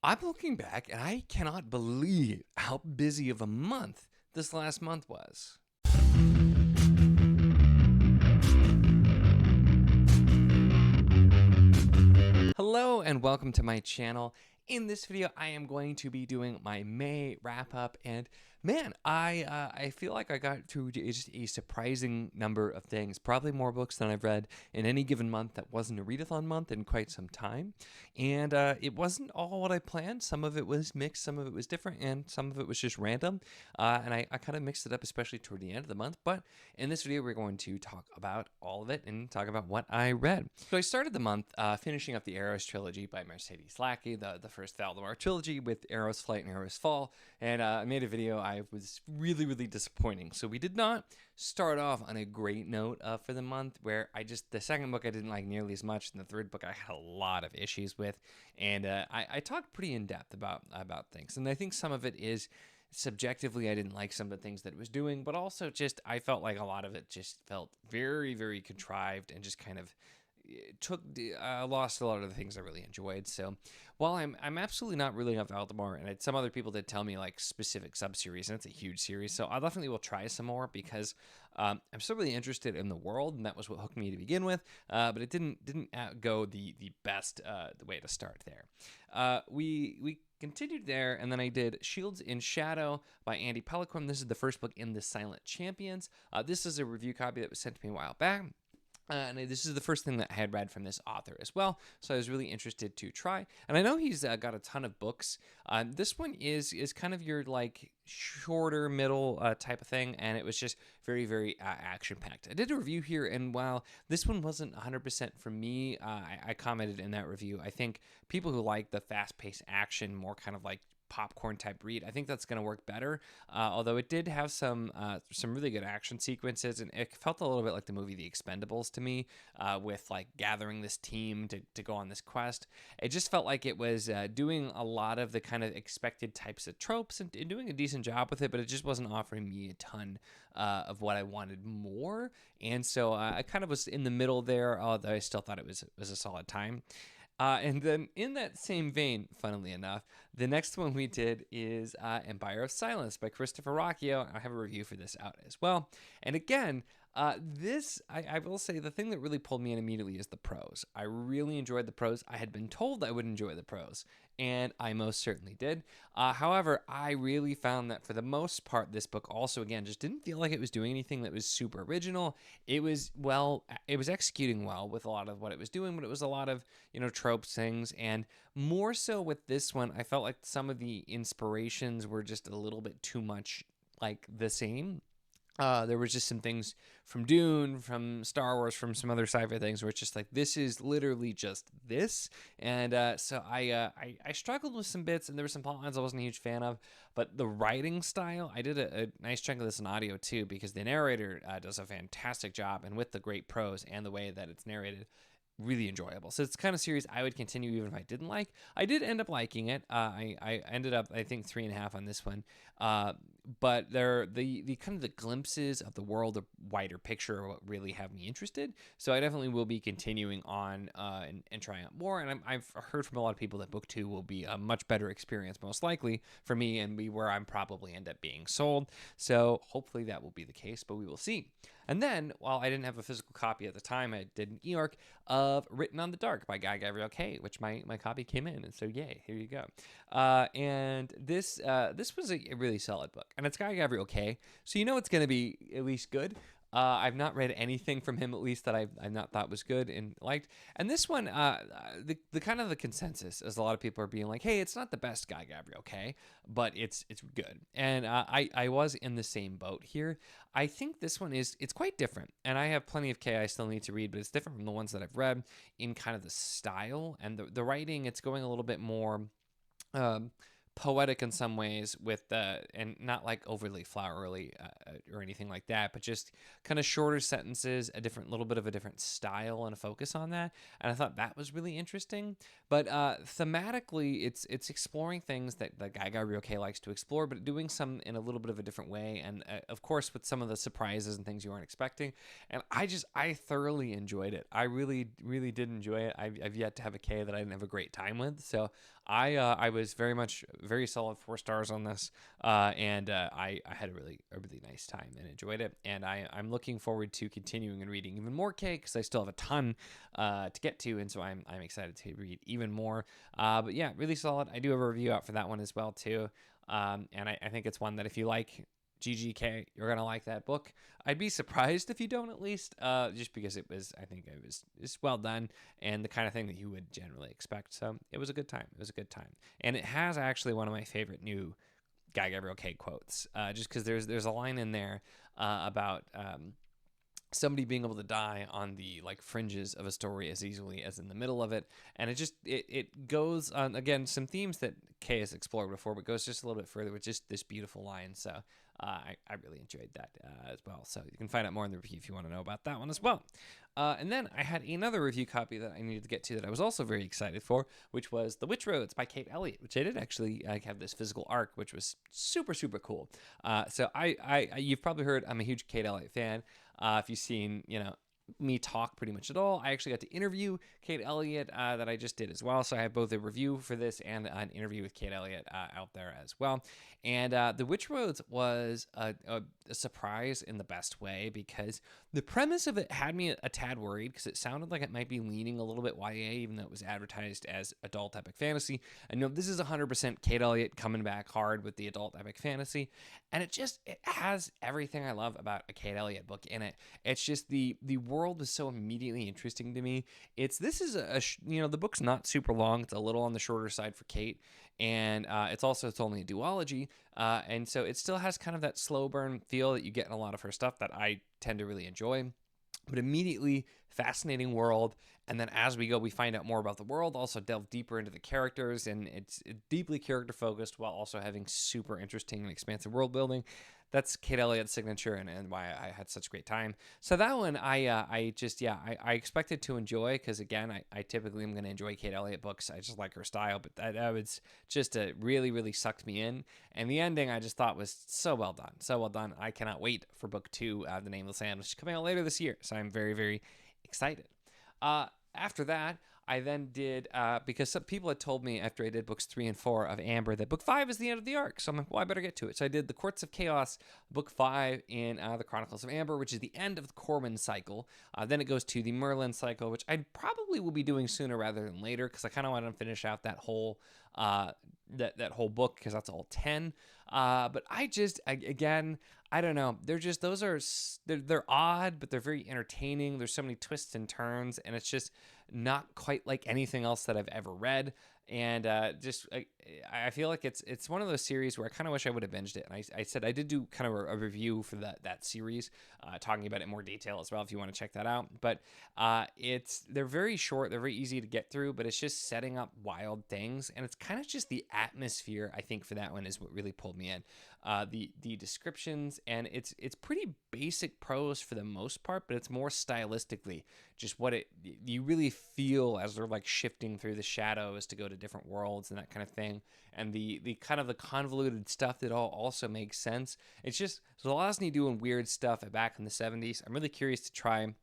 I'm looking back and I cannot believe how busy of a month this last month was. Hello and welcome to my channel. In this video, I am going to be doing my May wrap up, and man, I feel like I got through just a surprising number of things. Probably more books than I've read in any given month that wasn't a readathon month in quite some time. And it wasn't all what I planned. Some of it was mixed, some of it was different, and some of it was just random. And I kind of mixed it up, especially toward the end of the month. But in this video, we're going to talk about all of it and talk about what I read. So I started the month finishing up the Arrows trilogy by Mercedes Lackey, the first Valdemar trilogy with Arrow's Flight and Arrow's Fall, and I made a video. I was really disappointing. So we did not start off on a great note for the month, where the second book I didn't like nearly as much, and the third book I had a lot of issues with, and I talked pretty in depth about things, and I think some of it is subjectively I didn't like some of the things that it was doing, but also just I felt like a lot of it just felt very contrived and just kind of lost a lot of the things I really enjoyed. So while I'm absolutely not really off Valdemar, and some other people did tell me like specific sub-series, and it's a huge series, so I definitely will try some more because I'm still really interested in the world, and that was what hooked me to begin with. But it didn't go the best the way to start there. We continued there, and then I did Shields in Shadow by Andy Peliquin. This is the first book in the Silent Champions. This is a review copy that was sent to me a while back. And this is the first thing that I had read from this author as well, so I was really interested to try. And I know he's got a ton of books. This one is kind of your like shorter middle type of thing, and it was just very action-packed. I did a review here, and while this one wasn't 100% for me, I commented in that review. I think people who like the fast-paced action, more kind of like popcorn type read, I think that's going to work better, although it did have some really good action sequences, and it felt a little bit like the movie The Expendables to me, with like gathering this team to go on this quest. It just felt like it was doing a lot of the kind of expected types of tropes and doing a decent job with it, but it just wasn't offering me a ton of what I wanted more, and so I kind of was in the middle there, although I still thought it was a solid time. And then in that same vein, funnily enough, the next one we did is Empire of Silence by Christopher Rocchio. I have a review for this out as well. And again, I will say the thing that really pulled me in immediately is the prose. I really enjoyed the prose. I had been told I would enjoy the prose, and I most certainly did. However, I really found that for the most part, this book also, again, just didn't feel like it was doing anything that was super original. It was executing well with a lot of what it was doing, but it was a lot of, tropes, things, and more so with this one, I felt like some of the inspirations were just a little bit too much like the same. There was just some things from Dune, from Star Wars, from some other sci-fi things where it's just like, this is literally just this. And so I struggled with some bits, and there were some plot lines I wasn't a huge fan of. But the writing style, I did a nice chunk of this in audio too, because the narrator does a fantastic job, and with the great prose and the way that it's narrated, really enjoyable. So it's the kind of series I would continue even if I didn't like. I did end up liking it. I ended up, I think, 3.5 on this one. But the kind of the glimpses of the world, the wider picture, are what really have me interested. So I definitely will be continuing on and trying out more. And I've heard from a lot of people that book 2 will be a much better experience, most likely for me, and be where I'm probably end up being sold. So hopefully that will be the case, but we will see. And then, while I didn't have a physical copy at the time, I did an e-arc of Written on the Dark by Guy Gavriel Kay, which my copy came in, and so yay, here you go. And this was a really solid book, and it's Guy Gavriel Kay, so it's going to be at least good. I've not read anything from him, at least, that I've not thought was good and liked. And this one, the kind of the consensus is a lot of people are being like, hey, it's not the best Guy Gavriel Kay, but it's good. And I was in the same boat here. I think this one it's quite different. And I have plenty of Kay I still need to read, but it's different from the ones that I've read in kind of the style and the writing. It's going a little bit more poetic in some ways, with and not like overly flowery or anything like that, but just kind of shorter sentences, a little bit of a different style and a focus on that. And I thought that was really interesting. But thematically, it's exploring things that Guy Gavriel Kay likes to explore, but doing some in a little bit of a different way, and of course with some of the surprises and things you weren't expecting. And I thoroughly enjoyed it. I really did enjoy it. I've yet to have a Kay that I didn't have a great time with, so I was very solid 4 stars on this, and I had a really nice time and enjoyed it. And I'm looking forward to continuing and reading even more K, because I still have a ton to get to, and so I'm excited to read even more. But yeah, really solid. I do have a review out for that one as well too, and I think it's one that if you like GGK, you're gonna like that book. I'd be surprised if you don't, at least, just because I think it's well done and the kind of thing that you would generally expect. So it was a good time. It was a good time, and it has actually one of my favorite new Guy Gabriel Kay quotes. Just because there's a line in there about somebody being able to die on the like fringes of a story as easily as in the middle of it, and it goes on, again, some themes that Kay has explored before, but goes just a little bit further with just this beautiful line. So I really enjoyed that as well. So you can find out more in the review if you want to know about that one as well. And then I had another review copy that I needed to get to that I was also very excited for, which was The Witch Roads by Kate Elliott, which I did actually have this physical arc, which was super cool. So you've probably heard I'm a huge Kate Elliott fan. If you've seen, me talk pretty much at all, I actually got to interview Kate Elliott that I just did as well. So I have both a review for this and an interview with Kate Elliott out there as well. And The Witch Roads was a surprise in the best way, because the premise of it had me a tad worried, because it sounded like it might be leaning a little bit YA, even though it was advertised as adult epic fantasy. And no, this is 100% Kate Elliott coming back hard with the adult epic fantasy. And it has everything I love about a Kate Elliott book in it. It's just the world was so immediately interesting to me. The book's not super long. It's a little on the shorter side for Kate, and it's only a duology, and so it still has kind of that slow burn feel that you get in a lot of her stuff that I tend to really enjoy. But immediately fascinating world, and then as we go, we find out more about the world, also delve deeper into the characters, and it's deeply character focused while also having super interesting and expansive world building. That's Kate Elliott's signature, and why I had such a great time. So that one, I expected to enjoy, because again, I typically am going to enjoy Kate Elliott books. I just like her style, but that was just really sucked me in. And the ending I just thought was so well done, so well done. I cannot wait for book 2 of The Nameless Land, which is coming out later this year. So I'm very excited. After that, I then did, because some people had told me after I did books 3 and 4 of Amber that book 5 is the end of the arc. So I'm like, well, I better get to it. So I did The Courts of Chaos, book 5 in the Chronicles of Amber, which is the end of the Corwin cycle. Then it goes to the Merlin cycle, which I probably will be doing sooner rather than later, because I kind of want to finish out that whole that whole book, because that's all 10. But again, I don't know. They're odd, but they're very entertaining. There's so many twists and turns, and it's just not quite like anything else that I've ever read. And I feel like it's one of those series where I kind of wish I would have binged it. And I said I did do kind of a review for that series, talking about it in more detail as well, if you want to check that out. But they're very short, they're very easy to get through, but it's just setting up wild things, and it's kind of just the atmosphere, I think, for that one is what really pulled me in. The descriptions, and it's pretty basic prose for the most part, but it's more stylistically just you really feel as they're like shifting through the shadows to go to different worlds and that kind of thing, and the kind of the convoluted stuff that all also makes sense. It's just, so Zelazny doing weird stuff back in the 70s. I'm really curious to try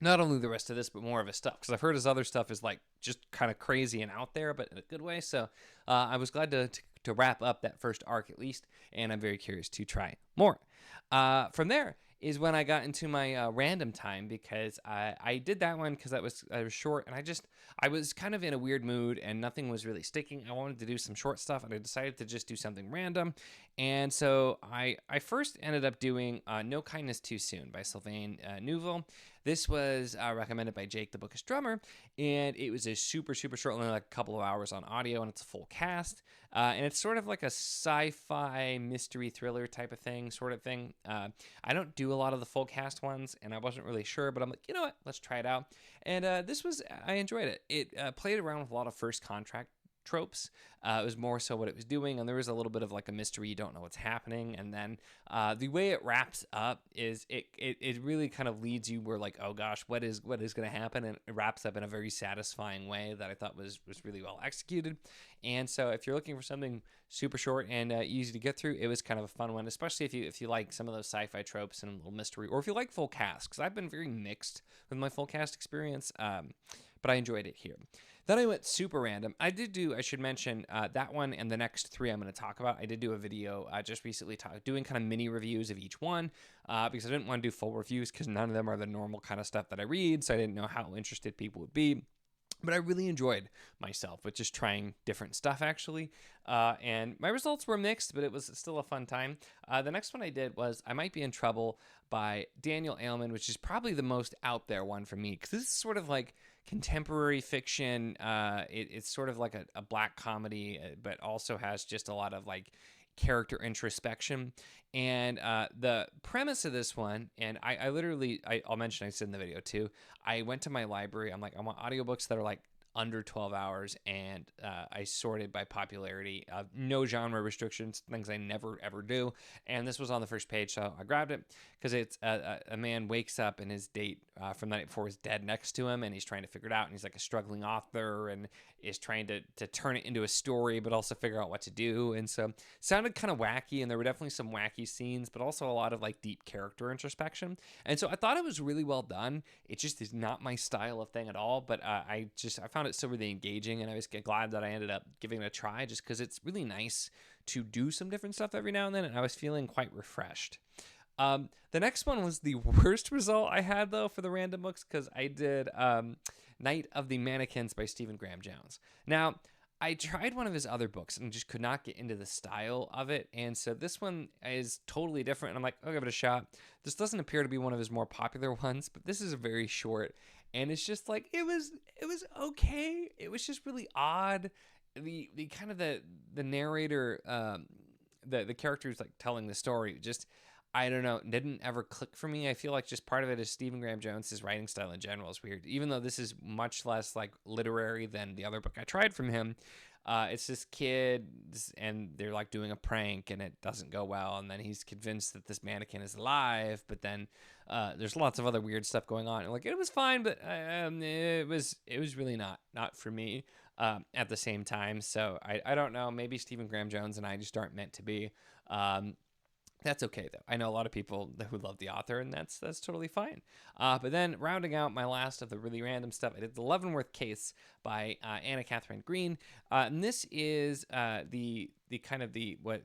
not only the rest of this, but more of his stuff, because I've heard his other stuff is like just kind of crazy and out there, but in a good way. So I was glad to wrap up that first arc at least, and I'm very curious to try more. From there is when I got into my random time, because I did that one because I was short, and I was kind of in a weird mood and nothing was really sticking. I wanted to do some short stuff, and I decided to just do something random. And so I first ended up doing No Kindness Too Soon by Sylvain Neuville. This was recommended by Jake the Bookish Drummer, and it was a super short, only like a couple of hours on audio, and it's a full cast. And it's sort of like a sci-fi mystery thriller type of thing, I don't do a lot of the full cast ones, and I wasn't really sure, but I'm like, you know what, let's try it out. And I enjoyed it. It played around with a lot of first contract tropes. It was more so what it was doing, and there was a little bit of like a mystery, you don't know what's happening, and then the way it wraps up is it really kind of leads you where like, oh gosh, what is going to happen, and it wraps up in a very satisfying way that I thought was really well executed. And so if you're looking for something super short and easy to get through, it was kind of a fun one, especially if you like some of those sci-fi tropes and a little mystery, or if you like full cast, because I've been very mixed with my full cast experience, but I enjoyed it here. Then I went super random. I should mention that one and the next three I'm going to talk about. I did do a video just recently doing kind of mini reviews of each one because I didn't want to do full reviews because none of them are the normal kind of stuff that I read. So I didn't know how interested people would be. But I really enjoyed myself with just trying different stuff, actually. And my results were mixed, but it was still a fun time. The next one I did was I Might Be in Trouble by Daniel Aleman, which is probably the most out there one for me because this is sort of like contemporary fiction. It's sort of like a black comedy, but also has just a lot of like character introspection. And the premise of this one, and I'll mention, I said in the video too, I went to my library. I'm like, I want audiobooks that are like under 12 hours, and I sorted by popularity, no genre restrictions, things I never ever do. And this was on the first page, so I grabbed it because it's a man wakes up and his date from the night before is dead next to him, and he's trying to figure it out. And he's like a struggling author and is trying to turn it into a story, but also figure out what to do. And so it sounded kind of wacky, and there were definitely some wacky scenes, but also a lot of like deep character introspection. And so I thought it was really well done. It just is not my style of thing at all, but I found it so really engaging, and I was glad that I ended up giving it a try just because it's really nice to do some different stuff every now and then, and I was feeling quite refreshed. The next one was the worst result I had, though, for the random books, because I did Night of the Mannequins by Stephen Graham Jones. Now, I tried one of his other books and just could not get into the style of it, and so this one is totally different, and I'm like, I'll give it a shot. This doesn't appear to be one of his more popular ones, but this is very short, and it's just like, it was okay. It was just really odd. The kind of the narrator, the character who's like telling the story, just, I don't know, didn't ever click for me. I feel like just part of it is Stephen Graham Jones, his writing style in general is weird. Even though this is much less like literary than the other book I tried from him, it's this kid, and they're like doing a prank, and it doesn't go well. And then he's convinced that this mannequin is alive, but then there's lots of other weird stuff going on. And like, it was fine, but it was really not for me at the same time. So I don't know. Maybe Stephen Graham Jones and I just aren't meant to be. That's okay, though. I know a lot of people who love the author, and that's totally fine. But then rounding out my last of the really random stuff, I did The Leavenworth Case by Anna Catherine Green. And this is what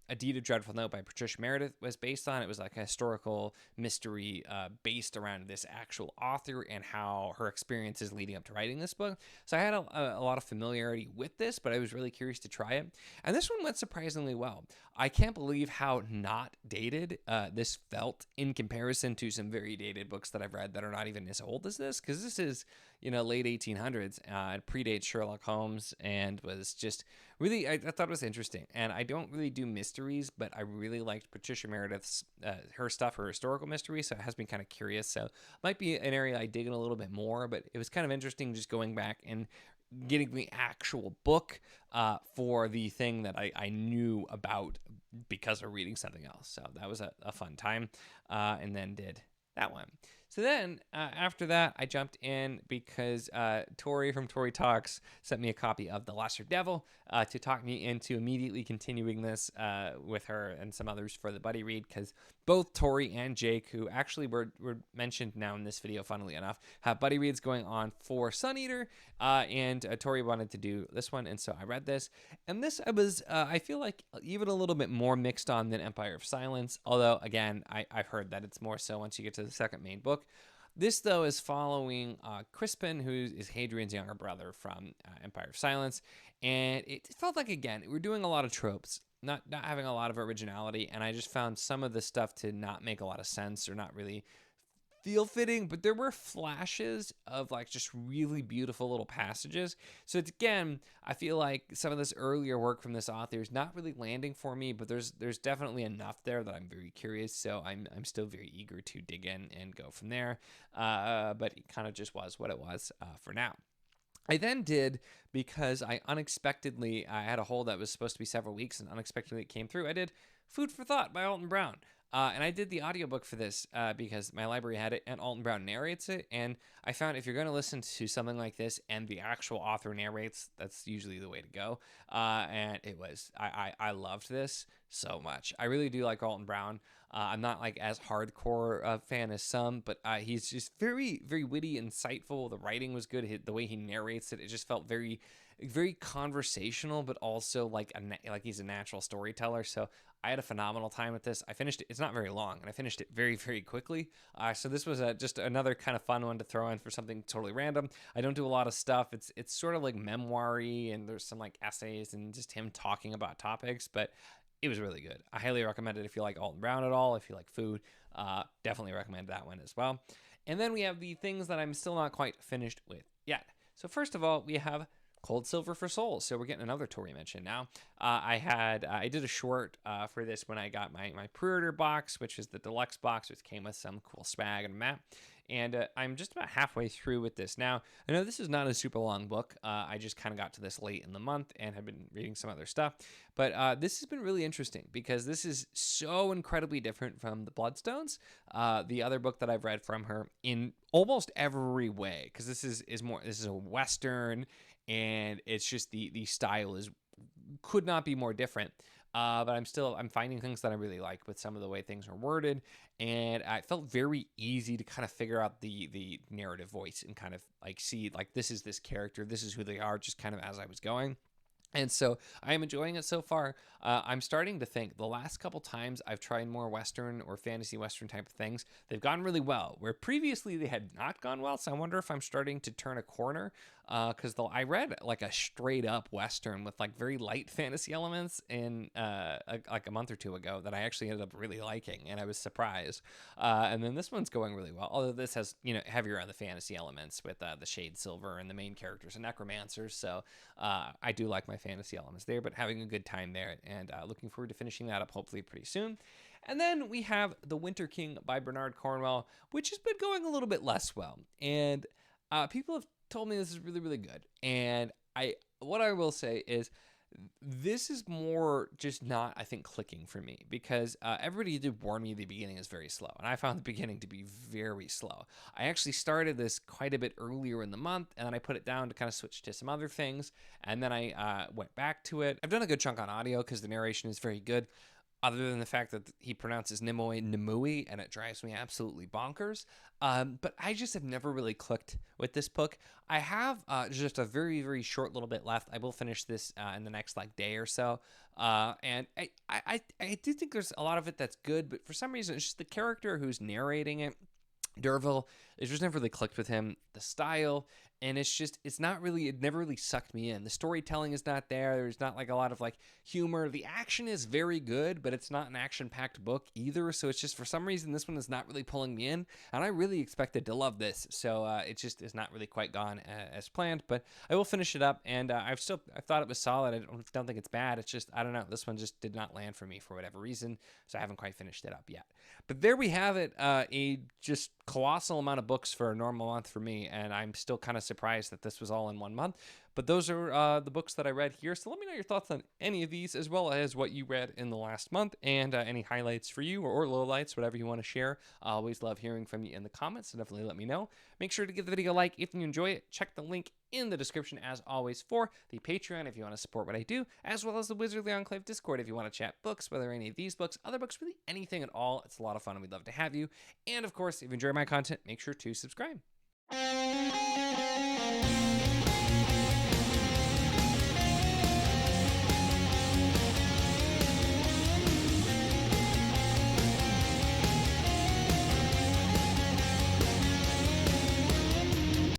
A Deed of Dreadful Note by Patricia Meredith was based on. It was like a historical mystery based around this actual author and how her experiences leading up to writing this book. So I had a lot of familiarity with this, but I was really curious to try it. And this one went surprisingly well. I can't believe how not dated this felt in comparison to some very dated books that I've read that are not even as old as this, because this is, late 1800s. It predates Sherlock Holmes and was just really, I thought it was interesting. And I don't really do mysteries, but I really liked Patricia Meredith's, her stuff, her historical mystery. So it has been kind of curious. So it might be an area I dig in a little bit more, but it was kind of interesting just going back and getting the actual book for the thing that I knew about because of reading something else. So that was a fun time, and then did that one. So then after that, I jumped in because Tori from Tori Talks sent me a copy of The Lesser Devil to talk me into immediately continuing this with her and some others for the buddy read, because both Tori and Jake, who actually were mentioned now in this video, funnily enough, have buddy reads going on for Sun Eater, and Tori wanted to do this one, and so I read this. And this I feel like even a little bit more mixed on than Empire of Silence, although, again, I've heard that it's more so once you get to the second main book. This, though, is following Crispin, who is Hadrian's younger brother from Empire of Silence, and it felt like, again, we're doing a lot of tropes, not having a lot of originality, and I just found some of the stuff to not make a lot of sense or not really feel fitting, but there were flashes of like just really beautiful little passages. So it's, again, I feel like some of this earlier work from this author is not really landing for me, but there's definitely enough there that I'm very curious. So I'm still very eager to dig in and go from there. But it kind of just was what it was for now. I then did, because I had a hold that was supposed to be several weeks, and unexpectedly it came through. I did Food for Thought by Alton Brown. And I did the audiobook for this because my library had it and Alton Brown narrates it. And I found if you're going to listen to something like this and the actual author narrates, that's usually the way to go. And it was, I loved this so much. I really do like Alton Brown. I'm not like as hardcore a fan as some, but he's just very, very witty, insightful. The writing was good. The way he narrates it, it just felt very, very conversational, but also like like he's a natural storyteller. So I had a phenomenal time with this. I finished it. It's not very long, and I finished it very, very quickly. So this was just another kind of fun one to throw in for something totally random. I don't do a lot of stuff. It's sort of like memoir-y, and there's some like essays and just him talking about topics, but it was really good. I highly recommend it if you like Alton Brown at all. If you like food, definitely recommend that one as well. And then we have the things that I'm still not quite finished with yet. So first of all, we have Cold Silver for Souls. So we're getting another Tori mention now. I did a short for this when I got my pre-order box, which is the deluxe box, which came with some cool swag and a map. And I'm just about halfway through with this now. I know this is not a super long book. I just kind of got to this late in the month and have been reading some other stuff. But this has been really interesting because this is so incredibly different from the Bloodstones, the other book that I've read from her, in almost every way. Because this is a Western, and it's just the style could not be more different. But I'm finding things that I really like with some of the way things are worded, and it felt very easy to kind of figure out the narrative voice and kind of like see like this is this character, this is who they are, just kind of as I was going. And so I am enjoying it so far. I'm starting to think the last couple times I've tried more Western or fantasy Western type of things, they've gone really well, where previously they had not gone well. So I wonder if I'm starting to turn a corner, because I read like a straight up Western with like very light fantasy elements in like a month or two ago that I actually ended up really liking, and I was surprised. And then this one's going really well, although this has, heavier on the fantasy elements with the Shade Silver and the main characters and necromancers. So I do like my fantasy elements there, but having a good time there, and looking forward to finishing that up hopefully pretty soon. And then we have The Winter King by Bernard Cornwell, which has been going a little bit less well. And people have told me this is really, really good. And what I will say is this is more just not, I think, clicking for me, because everybody did warn me the beginning is very slow, and I found the beginning to be very slow. I actually started this quite a bit earlier in the month, and then I put it down to kind of switch to some other things, and then I went back to it. I've done a good chunk on audio because the narration is very good, other than the fact that he pronounces Nimoy Nimui, and it drives me absolutely bonkers. But I just have never really clicked with this book. I have just a very, very short little bit left. I will finish this in the next day or so. And I do think there's a lot of it that's good, but for some reason, it's just the character who's narrating it, Derville, it just never really clicked with him. The style, and it never really sucked me in. The storytelling is not there. There's not like a lot of like humor. The action is very good, but it's not an action-packed book either. So it's just, for some reason, this one is not really pulling me in, and I really expected to love this. So it just is not really quite gone as planned, but I will finish it up, and I thought it was solid. I don't think it's bad. It's just, I don't know. This one just did not land for me for whatever reason, so I haven't quite finished it up yet. But there we have it. A just colossal amount of books for a normal month for me, and I'm still kind of surprised that this was all in one month. But those are the books that I read here. So let me know your thoughts on any of these, as well as what you read in the last month, and any highlights for you or lowlights, whatever you want to share. I always love hearing from you in the comments, so definitely let me know. Make sure to give the video a like if you enjoy it. Check the link in the description, as always, for the Patreon if you want to support what I do, as well as the Wizardly Enclave Discord if you want to chat books, whether any of these books, other books, really anything at all. It's a lot of fun, and we'd love to have you. And of course, if you enjoy my content, make sure to subscribe.